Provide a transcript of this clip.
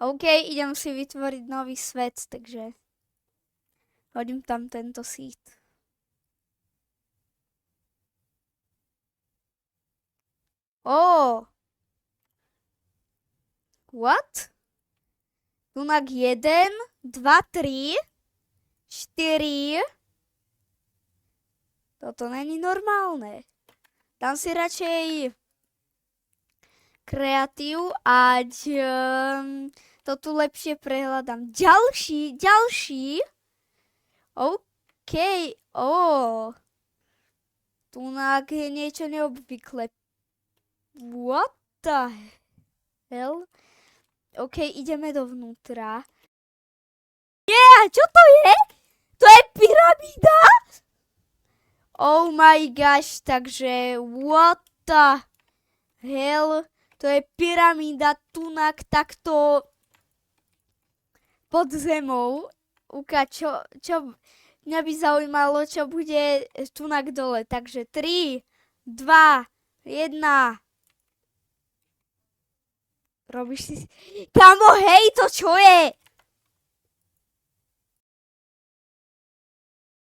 OK, idem si vytvoriť nový svet, takže hodím tam tento seed. What? Tunak 1, 2, 3, 4. Toto není normálne. Dám si radšej kreatív, ať to tu lepšie prehľadám. Ďalší. OK. Tunak je niečo neobvyklé. What the hell? OK, ideme dovnútra. Nie, čo to je? To je pyramída? Oh my gosh, takže what the hell? To je pyramída tunak takto pod zemou. Mňa by zaujímalo, čo bude tunak dole. Takže 3, 2, 1. Robíš si... Kamo, hej, to čo je?